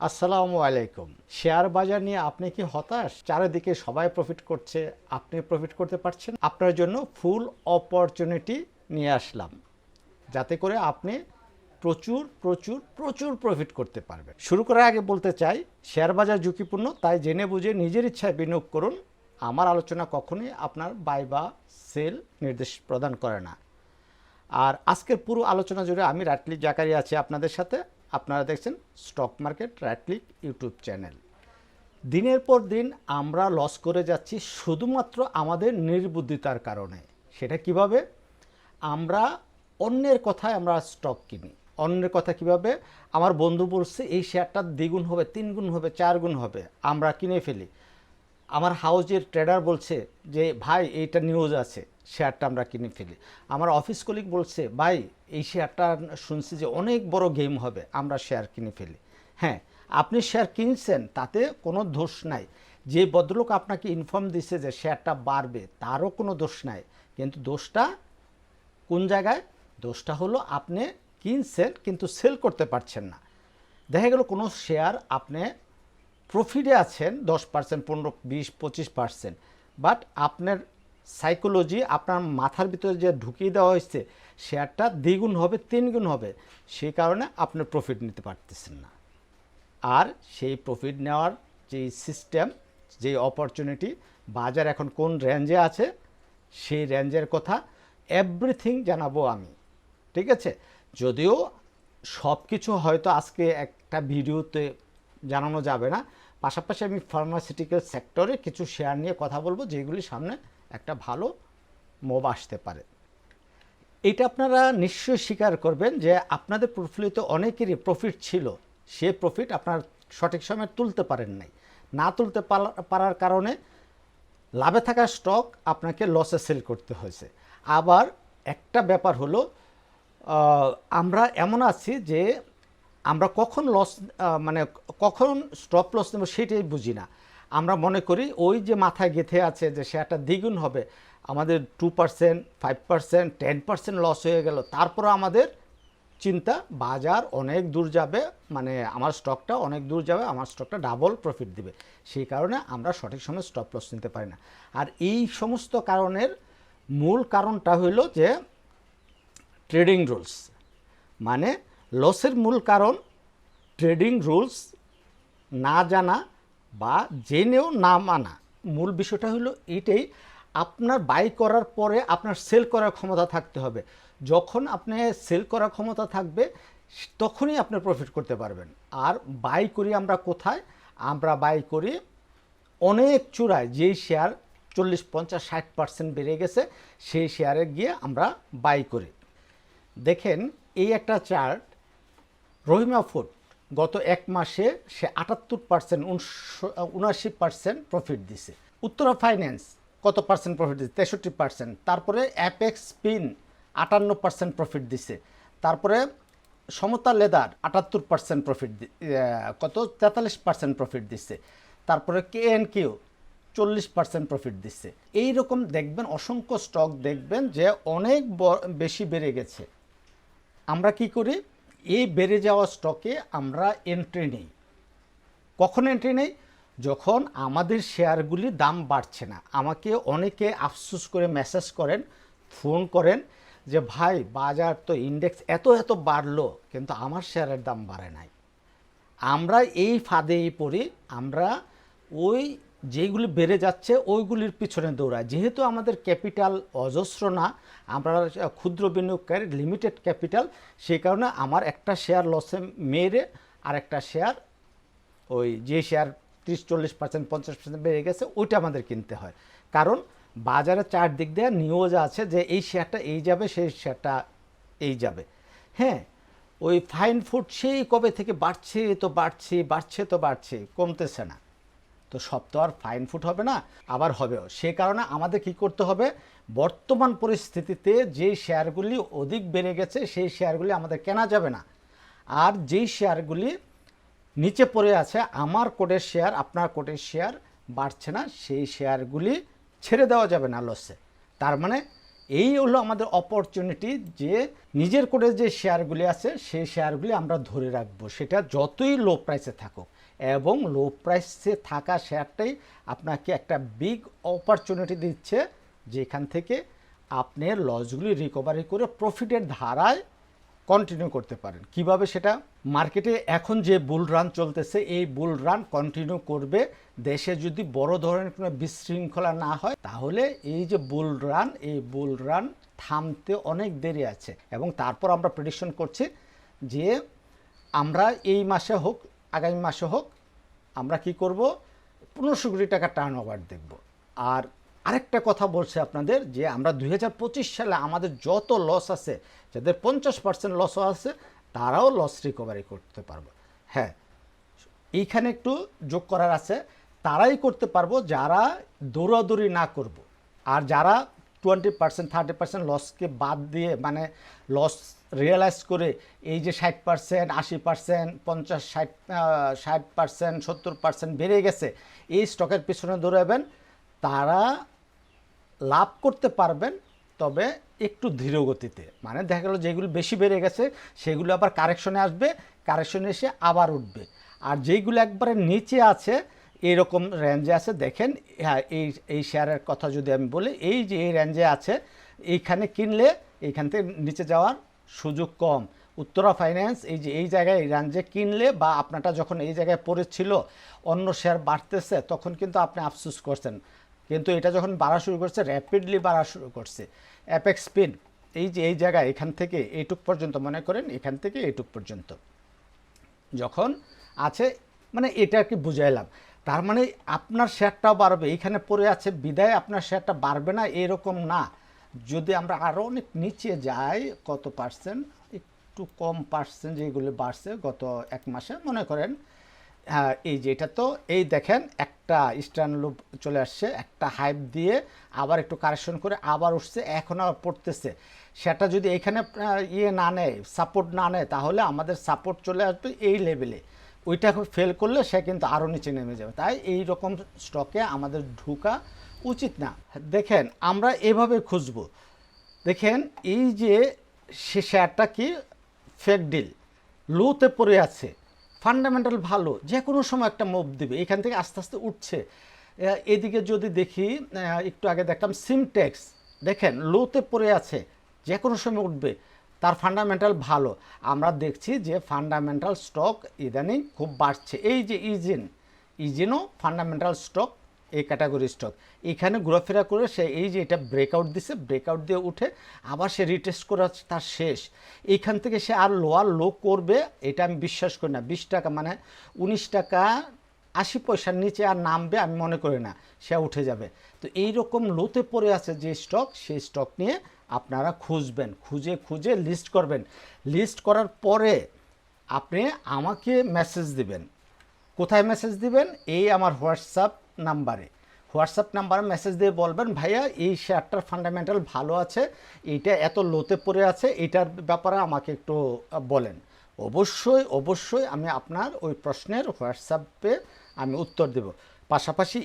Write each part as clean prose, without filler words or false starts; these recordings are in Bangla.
আসসালামু আলাইকুম। শেয়ার বাজার নিয়ে আপনি কি হতাশ? চারিদিকে সবাই প্রফিট করছে, আপনি প্রফিট করতে পারছেন। আপনার জন্য ফুল অপরচুনিটি নিয়ে আসলাম, যাতে করে আপনি প্রচুর প্রচুর প্রচুর প্রফিট করতে পারবেন। শুরু করার আগে বলতে চাই, শেয়ার বাজার ঝুঁকিপূর্ণ, তাই জেনে বুঝে নিজের ইচ্ছায় বিনিয়োগ করুন। আমার আলোচনা কখনোই আপনার বাই বা সেল নির্দেশ প্রদান করে না। আর আজকের পুরো আলোচনা জুড়ে আমি রাটক্লিফ জাকারিয়া আছি আপনাদের সাথে। আপনারা দেখছেন স্টক মার্কেট রাটক্লিফ ইউটিউব চ্যানেল। দিনের পর দিন আমরা লস করে যাচ্ছি শুধুমাত্র আমাদের নির্বুদ্ধিতার কারণে। সেটা কিভাবে? আমরা অন্যের কথায় আমরা স্টক কিনি। অন্যের কথা কিভাবে? আমার বন্ধু বলছে এই শেয়ারটা দ্বিগুণ হবে, 3 গুণ হবে, 4 গুণ হবে, আমরা কিনে ফেলি। আমার হাউজের ট্রেডার বলছে যে ভাই এইটা নিউজ আছে, শেয়ারটা আমরা কিনে ফেলি। আমার অফিস কলিগ বলছে ভাই এই শেয়ারটা শুনছি যে অনেক বড় গেম হবে, আমরা শেয়ার কিনে ফেলি। হ্যাঁ, আপনি শেয়ার কিনছেন, তাতে কোনো দোষ নাই। যে ভদ্রলোক আপনাকে ইনফর্ম দিছে যে শেয়ারটা বাড়বে, তারও কোনো দোষ নাই। কিন্তু দোষটা কোন জায়গায়? দোষটা হলো আপনি কিনছেন কিন্তু সেল করতে পারছেন না। দেখা গেল কোনো শেয়ার আপনি প্রফিটে আছেন 10%, 15, 20, 25%, বাট আপনার সাইকোলজি, আপনার মাথার ভিতরে যে ঢুকিয়ে দেওয়া হয়েছে শেয়ারটা দ্বিগুণ হবে, 3 গুণ হবে, সেই কারণে আপনি প্রফিট নিতে পারতেছেন না। আর সেই প্রফিট নেওয়ার যে সিস্টেম, যে অপরচুনিটি, বাজার এখন কোন রেঞ্জে আছে সেই রেঞ্জের কথা এভরিথিং জানাবো আমি। ঠিক আছে? যদিও সব কিছু হয়তো আজকে একটা ভিডিওতে জানানো যাবে না, পাশাপাশি আমি ফার্মাসিউটিক্যাল সেক্টরে কিছু শেয়ার নিয়ে কথা বলবো, যেগুলি সামনে একটা ভালো মুভ আসতে পারে। এটা আপনারা নিশ্চয়ই স্বীকার করবেন যে আপনাদের পোর্টফোলিওতে অনেকেরই প্রফিট ছিল, সে প্রফিট আপনার সঠিক সময়ে তুলতে পারেন নাই। না তুলতে পারার কারণে লাভে থাকা স্টক আপনাকে লসে সেল করতে হয়েছে। আবার একটা ব্যাপার হলো, আমরা এমন আছি যে আমরা কখন লস, মানে কখন স্টপ লস নেব সেটাই বুঝি না। আমরা মনে করি ওই যে মাথায় গেঁথে আছে যে শেয়ারটা দ্বিগুণ হবে, আমাদের 2%, 5%, 10% লস হয়ে গেল, তারপরে আমাদের চিন্তা বাজার অনেক দূর যাবে, মানে আমার স্টকটা অনেক দূর যাবে, আমার স্টকটা ডাবল প্রফিট দিবে। সেই কারণে আমরা সঠিক সময় স্টপ লস নিতে পারি না। আর এই সমস্ত কারণের মূল কারণটা হলো যে ট্রেডিং রুলস, মানে লসের মূল কারণ ট্রেডিং রুলস না জানা বা জেনেও না মানা। মূল বিষয়টা হলো এটাই। আপনার বাই করার পরে আপনার সেল করার ক্ষমতা থাকতে হবে। যখন আপনি সেল করার ক্ষমতা থাকবে তখনই আপনি প্রফিট করতে পারবেন। আর বাই করি আমরা কোথায়? আমরা বাই করি অনেক চূড়ায়, যেই শেয়ার 40, 50, 60% বেড়ে গেছে সেই শেয়ারে গিয়ে আমরা বাই করি। দেখেন এই একটা চার্ট, রহিমা ফুড গত এক মাসে সে 78%, 79% প্রফিট দিছে। উত্তরা ফাইন্যান্স কত পার্সেন্ট প্রফিট দিচ্ছে? 63%। তারপরে অ্যাপেক্স স্পিন 58% প্রফিট দিছে। তারপরে সমতা লেদার 78% প্রফিট, কত 43% প্রফিট দিচ্ছে। তারপরে KNQ 40% প্রফিট দিচ্ছে। এইরকম দেখবেন অসংখ্য স্টক দেখবেন যে অনেক বেশি বেড়ে গেছে। আমরা কি করি? এই বেড়ে যাওয়া স্টকে আমরা এন্ট্রি নেই। কখন এন্ট্রি নেই? যখন আমাদের শেয়ারগুলির দাম বাড়ছে না। আমাকে অনেকে আফসোস করে মেসেজ করেন, ফোন করেন যে ভাই বাজার তো ইন্ডেক্স এত এত বাড়লো কিন্তু আমার শেয়ারের দাম বাড়ে নাই। আমরা এই ফাঁদেই পড়ি। আমরা ওই যেগুলি বেড়ে যাচ্ছে ওইগুলির পিছনে দৌড়াই। যেহেতু আমাদের ক্যাপিটাল অজস্র না, আমরা ক্ষুদ্র বিনিয়োগকারী, লিমিটেড ক্যাপিটাল, সেই কারণে আমার একটা শেয়ার লসে মেরে আর একটা শেয়ার, ওই যে শেয়ার 30-40%, 50% বেড়ে গেছে ওইটা আমাদের কিনতে হয়। কারণ বাজারে চারদিক দিয়ে নিউজ আছে যে এই শেয়ারটা এই যাবে, সেই শেয়ারটা এই যাবে। হ্যাঁ, ওই ফাইন ফুড সেই কবে থেকে বাড়ছে তো বাড়ছে, বাড়ছে তো বাড়ছে, কমতেছে না। তো সব তো আর ফাইন ফুড হবে না, আবার হবেও। সে কারণে আমাদের কি করতে হবে? বর্তমান পরিস্থিতিতে যে শেয়ারগুলি অধিক বেড়ে গেছে সেই শেয়ারগুলি আমাদের কেনা যাবে না। আর যেই শেয়ারগুলি নিচে পড়ে আছে, আমার কোটের শেয়ার, আপনার কোটের শেয়ার বাড়ছে না, সেই শেয়ারগুলি ছেড়ে দেওয়া যাবে না লসে। তার মানে এই হলো আমাদের অপরচুনিটি, যে নিজের করে যে শেয়ারগুলি আছে সেই শেয়ারগুলি আমরা ধরে রাখবো, সেটা যতই লো প্রাইসে থাকুক। এবং লো প্রাইসে থাকা শেয়ারটাই আপনাকে একটা বিগ অপরচুনিটি দিচ্ছে, যেখান থেকে আপনি লসগুলি রিকভারি করে প্রফিটের ধারায় কন্টিনিউ করতে পারেন। কিভাবে সেটা? মার্কেটে এখন যে বুল রান চলতেছে, এই বুল রান কন্টিনিউ করবে। দেশে যদি বড় ধরনের কোনো বিশৃঙ্খলা না হয়, তাহলে এই যে বুল রান, এই বুল রান থামতে অনেক দেরি আছে। এবং তারপর আমরা প্রেডিকশন করছি যে আমরা এই মাসে হোক আগামী মাসে হোক আমরা কি করব, 1500 কোটি টাকা টার্ন ওভার দেখব। আর আরেকটা কথা বলছে আপনাদের, যে আমরা 2025 সালে আমাদের যত লস আছে, যাদের 50% লসও আছে, তারাও লস রিকভারি করতে পারবো। হ্যাঁ, এইখানে একটু যোগ করার আছে, তারাই করতে পারবো যারা দৌড়াদৌড়ি না করব। আর যারা 20% 30% লসকে বাদ দিয়ে, মানে লস রিয়েলাইজ করে এই যে 60%, 80%, 50, 60%, 70% বেড়ে গেছে, এই স্টকের পিছনে দৌড়াবেন, তারা লাভ করতে পারবেন, তবে একটু ধীর গতিতে। মানে দেখা গেল যেগুলো বেশি বেড়ে গেছে সেগুলো আবার কারেকশনে আসবে, কারেকশনে এসে আবার উঠবে। আর যেইগুলো একবারে নিচে আছে, এইরকম রেঞ্জে আছে, দেখেন, হ্যাঁ, এই শেয়ারের কথা যদি আমি বলি, এই যে এই রেঞ্জে আছে, এইখানে কিনলে এইখান থেকে নিচে যাওয়ার সুযোগ কম। উত্তরা ফাইন্যান্স এই যে এই জায়গায় এই রেঞ্জে কিনলে, বা আপনারটা যখন এই জায়গায় পড়েছিল, অন্য শেয়ার বাড়তেছে, তখন কিন্তু আপনি আফসোস করছেন। কিন্তু এটা যখন বাড়া শুরু করছে, র্যাপিডলি বাড়া শুরু করছে। অ্যাপেক্স স্পিন এই যে এই জায়গায়, এখান থেকে এইটুক পর্যন্ত, মনে করেন এখান থেকে এইটুক পর্যন্ত যখন আছে, মানে এটা আর কি বুঝাইলাম। তার মানে আপনার শেয়ারটাও বাড়বে, এইখানে পড়ে আছে বিদায় আপনার শেয়ারটা বাড়বে না, এরকম না। যদি আমরা আরও অনেক নিচে যাই, কত পার্সেন্ট, একটু কম পার্সেন্ট যেগুলো বাড়ছে গত এক মাসে, মনে করেন, হ্যাঁ, এই যে এটা তো এই দেখেন একটা স্ট্যান্ড লুপ চলে আসছে, একটা হাইপ দিয়ে আবার একটু কারেকশন করে আবার উঠছে, এখন আবার পড়তেছে। সেটা যদি এখানে ইয়ে না নেয়, সাপোর্ট না নেয়, তাহলে আমাদের সাপোর্ট চলে আসবে এই লেভেলে। ওইটা ফেল করলে সে কিন্তু আরও নিচে নেমে যাবে। তাই এই রকম স্টকে আমাদের ঢোকা উচিত না। দেখেন, আমরা এভাবে খুঁজবো। দেখেন, এই যে সে শেয়ারটা কি ফেক ডিল, লোতে পড়ে আছে, ফান্ডামেন্টাল ভালো, যে কোনো সময় একটা মুভ দিবে, এখান থেকে আস্তে আস্তে উঠছে। এদিকে যদি দেখি, একটু আগে দেখলাম সিমটেক্স, দেখেন লোতে পড়ে আছে, যে কোনো সময় উঠবে, তার ফান্ডামেন্টাল ভালো। আমরা দেখছি যে ফান্ডামেন্টাল স্টক ইদানিং খুব বাড়ছে। এই যে ইজিনও ফান্ডামেন্টাল স্টক, এই ক্যাটাগরি স্টক, এখানে ঘোরাফেরা করে সে এই যে এটা ব্রেকআউট দিছে, ব্রেকআউট দিয়ে উঠে আবার সে রিটেস্ট করা তার শেষ। এইখান থেকে সে আর লোয়ার লো করবে এটা আমি বিশ্বাস করি না। 20 টাকা, মানে 19 টাকা 80 পয়সার নিচে আর নামবে আমি মনে করি না, সে উঠে যাবে। তো এই রকম লোতে পড়ে আছে যে স্টক, সেই স্টক নিয়ে আপনারা খুঁজবেন, খুঁজে খুঁজে লিস্ট করবেন। লিস্ট করার পরে আপনি আমাকে মেসেজ দিবেন। কোথায় মেসেজ দিবেন? এই আমার হোয়াটসঅ্যাপ নাম্বারে মেসেজ দিয়ে বলবেন, ভাইয়া এই শেয়ারটার ফান্ডামেন্টাল ভালো আছে, এইটা এত লোতে পড়ে আছে, এইটার ব্যাপারে আমাকে একটু বলেন। অবশ্যই আমি আপনার ওই প্রশ্নের হোয়াটসঅ্যাপে আমি উত্তর দেব। পাশাপাশি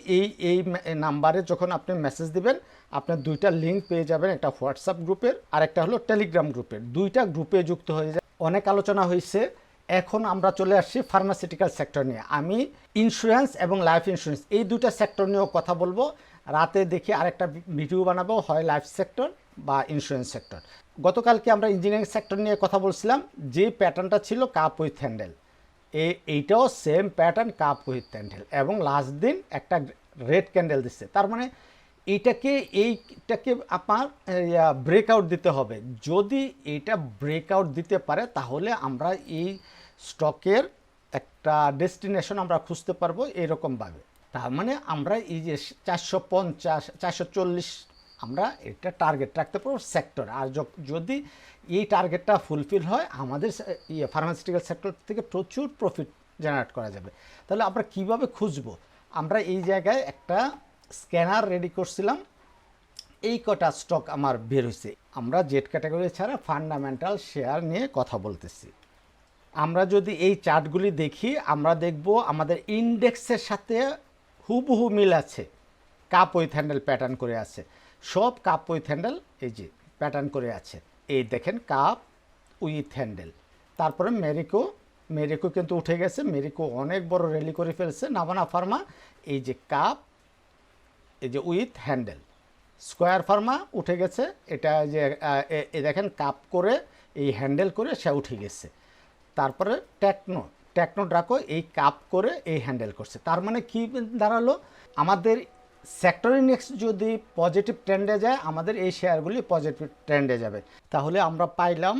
এই নাম্বারে যখন আপনি মেসেজ দিবেন, আপনার দুইটা লিঙ্ক পেয়ে যাবেন, একটা হোয়াটসঅ্যাপ গ্রুপের আর একটা হলো টেলিগ্রাম গ্রুপের। দুইটা গ্রুপে যুক্ত হয়ে যায়। অনেক আলোচনা হয়েছে, এখন আমরা চলে আসছি ফার্মাসিউটিক্যাল সেক্টর নিয়ে। আমি ইন্স্যুরেন্স এবং লাইফ ইন্স্যুরেন্স এই দুইটা সেক্টর নিয়েও কথা বলবো। রাতে দেখি আরেকটা ভিডিও বানাবো, হয় লাইফ সেক্টর বা ইন্স্যুরেন্স সেক্টর। গতকালকে আমরা ইঞ্জিনিয়ারিং সেক্টর নিয়ে কথা বলছিলাম, যে প্যাটার্নটা ছিল কাপ উইথ হ্যান্ডেল, এইটাও same pattern, cup with handle, এবং লাস্ট দিন একটা রেড ক্যান্ডেল দিচ্ছে। তার মানে এইটাকে আপনার ব্রেকআউট দিতে হবে। যদি এটা ব্রেকআউট দিতে পারে, তাহলে আমরা এই স্টকের একটা ডেস্টিনেশন আমরা খুঁজতে পারবো এরকমভাবে। তার মানে আমরা এই যে 450, 440 আমরা এটা টার্গেট রাখতে পারবো সেক্টর। আর যদি এই টার্গেটটা ফুলফিল হয়, আমাদের ফার্মাসিউটিক্যাল সেক্টর থেকে প্রচুর প্রফিট জেনারেট করা যাবে। তাহলে আমরা কিভাবে খুঁজবো? আমরা এই জায়গায় একটা স্ক্যানার রেডি করছিলাম, এই কটা স্টক আমার বের হয়েছে। আমরা জেড ক্যাটাগরি ছাড়া ফান্ডামেন্টাল শেয়ার নিয়ে কথা বলতেছি। আমরা যদি এই চার্টগুলি দেখি, আমরা দেখব আমাদের ইন্ডেক্সের সাথে হুবহু মিল আছে, কাপ উইথ হ্যান্ডেল প্যাটার্ন করে আছে। সব কাপ উইথ হ্যান্ডেল এই যে প্যাটার্ন করে আছে, এই দেখেন কাপ উইথ হ্যান্ডেল। তারপরে মেরিকো কিন্তু উঠে গেছে, মেরিকো অনেক বড় র্যালি করে ফেলছে। নাভানা ফার্মা এই যে কাপ, এই যে উইথ হ্যান্ডেল। স্কোয়ার ফার্মা উঠে গেছে, এটা যে দেখেন কাপ করে এই হ্যান্ডেল করে সে উঠে গেছে। তারপরে টেকনো ড্রাকো এই কাপ করে এই হ্যান্ডেল করছে। তার মানে কি দাঁড়ালো, আমাদের সেক্টর ইন্ডেক্স যদি পজিটিভ ট্রেন্ডে যায়, আমাদের এই শেয়ারগুলি পজিটিভ ট্রেন্ডে যাবে। তাহলে আমরা পাইলাম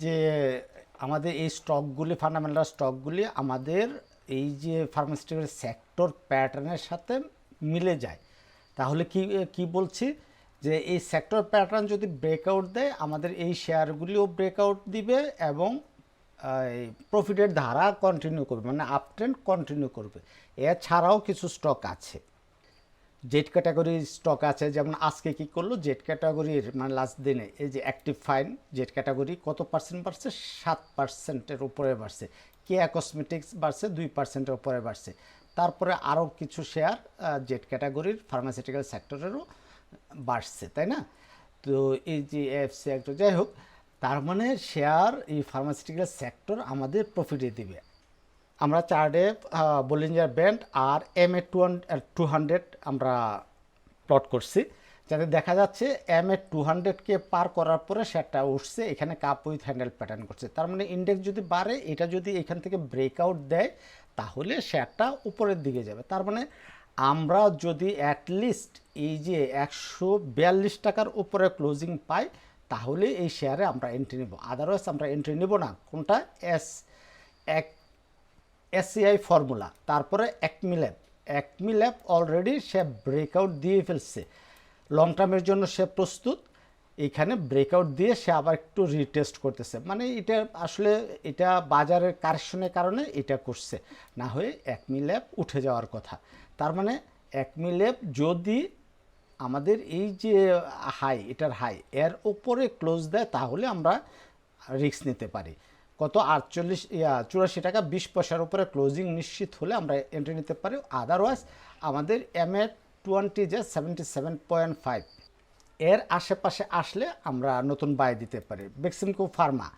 যে আমাদের এই স্টকগুলি, ফান্ডামেন্টাল স্টকগুলি আমাদের এই যে ফার্মাসিউটিক্যাল সেক্টর প্যাটার্নের সাথে মিলে যায়। তাহলে কি বলছি, যে এই সেক্টর প্যাটার্ন যদি ব্রেকআউট দেয়, আমাদের এই শেয়ারগুলিও ব্রেকআউট দিবে এবং প্রফিটের ধারা কন্টিনিউ করবে, মানে আপ ট্রেন্ড কন্টিনিউ করবে। এছাড়াও কিছু স্টক আছে, জেড ক্যাটাগরির স্টক আছে, যেমন আজকে কি করলো জেড ক্যাটাগরির, মানে লাস্ট দিনে এই যে অ্যাক্টিভ ফাইন জেড ক্যাটাগরি কত পার্সেন্ট বাড়ছে, 7%-এর উপরে বাড়ছে। কেয়া কসমেটিক্স বাড়ছে 2%-এর উপরে বাড়ছে। তারপরে আরও কিছু শেয়ার জেড ক্যাটাগরির ফার্মাসিউটিক্যাল সেক্টরেরও বাড়ছে, তাই না? তো এই যে এফসি একটা, যাই হোক, তার মানে শেয়ার এই ফার্মাসিউটিক্যাল সেক্টর আমাদের প্রফিটে দিবে। আমরা চার্টে বলিঞ্জার ব্যান্ড আর MA 200 আমরা প্লট করছি, যাতে দেখা যাচ্ছে MA 200-কে পার করার পরে শেয়ারটা উঠছে, এখানে কাপ উইথ হ্যান্ডেল প্যাটার্ন করছে। তার মানে ইন্ডেক্স যদি বাড়ে, এটা যদি এখান থেকে ব্রেকআউট দেয়, তাহলে শেয়ারটা উপরের দিকে যাবে। তার মানে আমরা যদি অ্যাটলিস্ট এই যে 142 টাকার উপরে ক্লোজিং পাই, তাহলে এই শেয়ারে আমরা এন্ট্রি নেব, আদারওয়াইজ আমরা এন্ট্রি নেব না। কোনটা? SCI formula. তারপরে অ্যাকমি ল্যাব অলরেডি সে ব্রেকআউট দিয়ে ফেলছে, লং টার্মের জন্য সে প্রস্তুত। এখানে ব্রেকআউট দিয়ে সে আবার একটু রিটেস্ট করতেছে, মানে এটা আসলে এটা বাজারের কারেকশনের কারণে এটা করছে, না হয়ে অ্যাকমি ল্যাব উঠে যাওয়ার কথা। তার মানে অ্যাকমি ল্যাব যদি আমাদের এই যে হাই, এটার হাই এর উপরে ক্লোজ দেয়, তাহলে আমরা রিস্ক নিতে পারি। কত? 84 টাকা 20 পয়সার উপরে ক্লোজিং নিশ্চিত হলে আমরা এন্ট্রি নিতে পারি। আদারওয়াইজ আমাদের MA 20 যে 77.5 এর আশেপাশে আসলে আমরা নতুন বাই দিতে পারি। বেক্সিমকো ফার্মা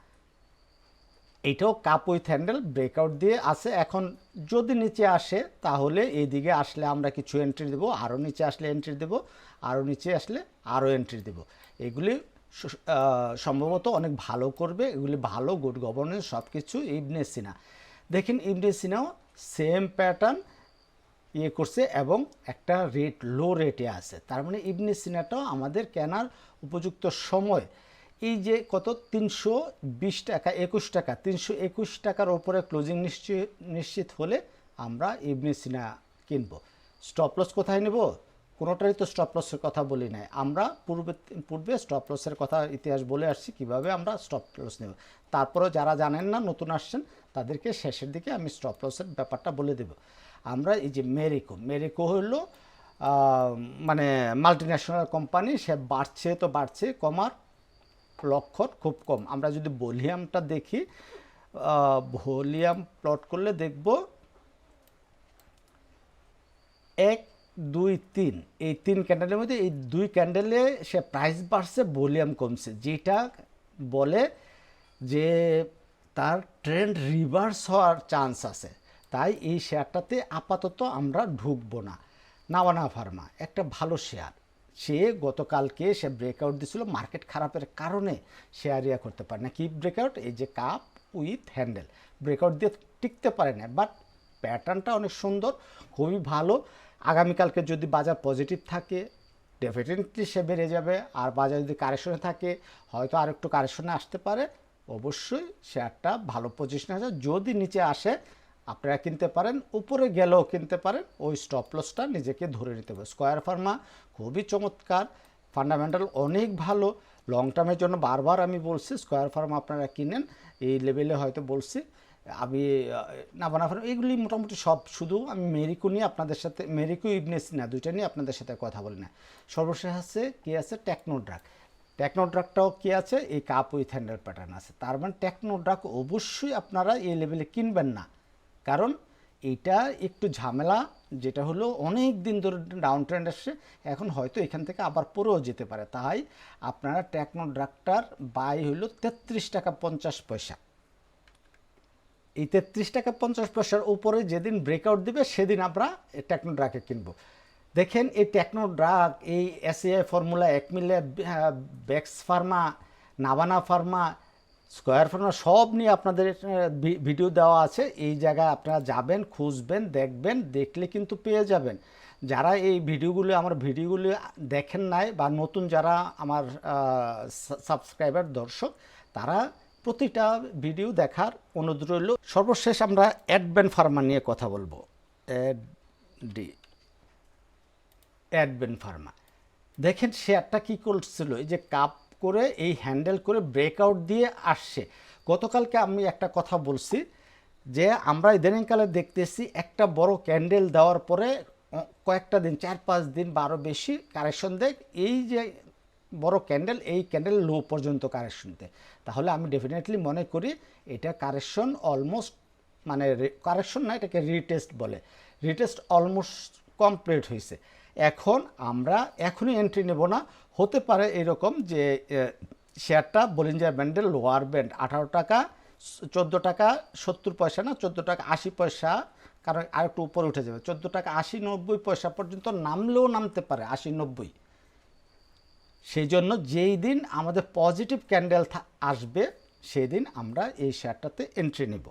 এইটাও কাপ উইথ হ্যান্ডেল ব্রেকআউট দিয়ে আছে। এখন যদি নিচে আসে, তাহলে এই দিকে আসলে আমরা কিছু এন্ট্রি দেবো, আরও নিচে আসলে এন্ট্রি দেবো, আরও নিচে আসলে আরও এন্ট্রি দেবো। এগুলি সম্ভবত অনেক ভালো করবে, এগুলি ভালো, গুড গভর্নেন্স সব কিছু। ইবনে সিনা দেখেন, ইবনে সিনাও সেম প্যাটার্ন করছে এবং একটা লো রেটে আছে। তার মানে ইবনে সিনাটাও আমাদের কেনার উপযুক্ত সময়। এই যে কত 320 টাকা 21 টাকা 321 টাকার ওপরে ক্লোজিং নিশ্চিত হলে আমরা ইবনে সিনা কিনবো। স্টপ লস কোথায় নেব? কোনোটারই তো স্টপ লসের কথা বলি নাই। আমরা পূর্বে স্টপ লসের কথা ইতিহাস বলে আসছি, কিভাবে আমরা স্টপ লস নেব। তারপরেও যারা জানেন না, নতুন আসছেন, তাদেরকে শেষের দিকে আমি স্টপ লসের ব্যাপারটা বলে দেব। আমরা এই যে মেরিকো হলো মানে মাল্টিন্যাশনাল কোম্পানি, সে বাড়ছে তো বাড়ছে, কমার লক্ষণ খুব কম। আমরা যদি ভলিউমটা দেখি, ভলিউম প্লট করলে দেখব 1 2 3, এই 3 ক্যান্ডেলের মধ্যে এই 2 ক্যান্ডেলে সে প্রাইস বাড়ছে, ভলিউম কমছে, যেটা বলে যে তার ট্রেন্ড রিভার্স হওয়ার চান্স আছে। তাই এই শেয়ারটাতে আপাতত আমরা ঢুকবো না। নাভানা ফার্মা একটা ভালো শেয়ার, সে গতকালকে সে ব্রেকআউট দিয়েছিল, মার্কেট খারাপের কারণে শেয়ার করতে পারে না। কি ব্রেকআউট? এই যে কাপ উইথ হ্যান্ডেল ব্রেকআউট দিয়ে টিকতে পারে না, বাট প্যাটার্নটা অনেক সুন্দর, খুবই ভালো। আগামীকালকে যদি বাজার পজিটিভ থাকে, ডেফিনেটলি সে বেড়ে যাবে। আর বাজার যদি কারেকশনে থাকে, হয়তো আর একটু কারেকশনে আসতে পারে, অবশ্যই শেয়ারটা ভালো পজিশনে আছে। যদি নিচে আসে আপনারা কিনতে পারেন, উপরে গেলেও কিনতে পারেন, ওই স্টপ লসটা নিজেকে ধরে নিতে হবে। স্কয়ার ফার্মা খুবই চমৎকার, ফান্ডামেন্টাল অনেক ভালো, লং টার্মের জন্য বারবার আমি বলছি স্কয়ার ফার্মা আপনারা কিনেন। এই লেভেলে হয়তো বলছি আমি, নাভানা ফার্মা এগুলি মোটামুটি সব, শুধু আমি মেরিকো নিয়ে আপনাদের সাথে, মেরিকো ইবনে সিনা দুইটা নিয়ে আপনাদের সাথে কথা বলি না। সর্বশেষ আছে কি আছে? টেকনোড্রাগটাও কি আছে? এই কাপ উইথ হ্যান্ডেল প্যাটার্ন আছে। তার মানে টেকনোড্রাগ অবশ্যই আপনারা এই লেভেলে কিনবেন না, কারণ এইটা একটু ঝামেলা, যেটা হলো অনেক দিন ধরে ডাউন ট্রেন্ড আসছে, এখন হয়তো এখান থেকে আবার পড়েও যেতে পারে। তাই আপনারা টেকনোড্রাক্টর বাই হলো 33 টাকা 50 পয়সা। এই 33 টাকা 50 পয়সার উপরে যেদিন ব্রেকআউট দিবে সেদিন আমরা টেকনোড্রাকে কিনবো। দেখেন এই টেকনোড্রাক, এই এসিআই ফর্মুলা, একমিলে, বেক্স pharma, Navana pharma, Square pharma সব নিয়ে আপনাদের ভিডিও দেওয়া আছে। এই জায়গায় আপনারা যাবেন, খুঁজবেন, দেখবেন, দেখলে কিন্তু পেয়ে যাবেন। যারা এই ভিডিওগুলো, আমার ভিডিওগুলো দেখেন নাই বা নতুন যারা আমার সাবস্ক্রাইবার দর্শক, তারা প্রতিটা ভিডিও দেখার অনুরোধ রইল। সর্বশেষ আমরা অ্যাডভেন ফার্মা নিয়ে কথা বলবো। অ্যাডভেন ফার্মা, দেখেন শেয়ারটা কী করছিল, এই যে কাপ করে এই হ্যান্ডেল করে ব্রেকআউট দিয়ে আসছে। গতকালকে আমি একটা কথা বলছি যে আমরা ইদানিংকালে দেখতেছি একটা বড় ক্যান্ডেল দেওয়ার পরে কয়েকটা দিন, 4-5 দিন বা আরও বেশি কারেকশন দেয়। এই যে বড় ক্যান্ডেল, এই ক্যান্ডেল লো পর্যন্ত কারেকশন দেয়। তাহলে আমি ডেফিনেটলি মনে করি এটা কারেকশন অলমোস্ট, মানে কারেকশন না, এটাকে রিটেস্ট বলে, রিটেস্ট অলমোস্ট কমপ্লিট হয়েছে। এখন আমরা এখনই এন্ট্রি নেব না। হতে পারে এরকম যে শেয়ারটা বলিঞ্জার ব্যান্ডের লোয়ার ব্যান্ড 18 টাকা 14 টাকা 70 পয়সা না, 14 টাকা 80 পয়সা, কারণ আর একটু উপরে উঠে যাবে, 14 টাকা 80-90 পয়সা পর্যন্ত নামলেও নামতে পারে, 80-90। সেই জন্য যেই দিন আমাদের পজিটিভ ক্যান্ডেল আসবে সেই দিন আমরা এই শেয়ারটাতে এন্ট্রি নেব।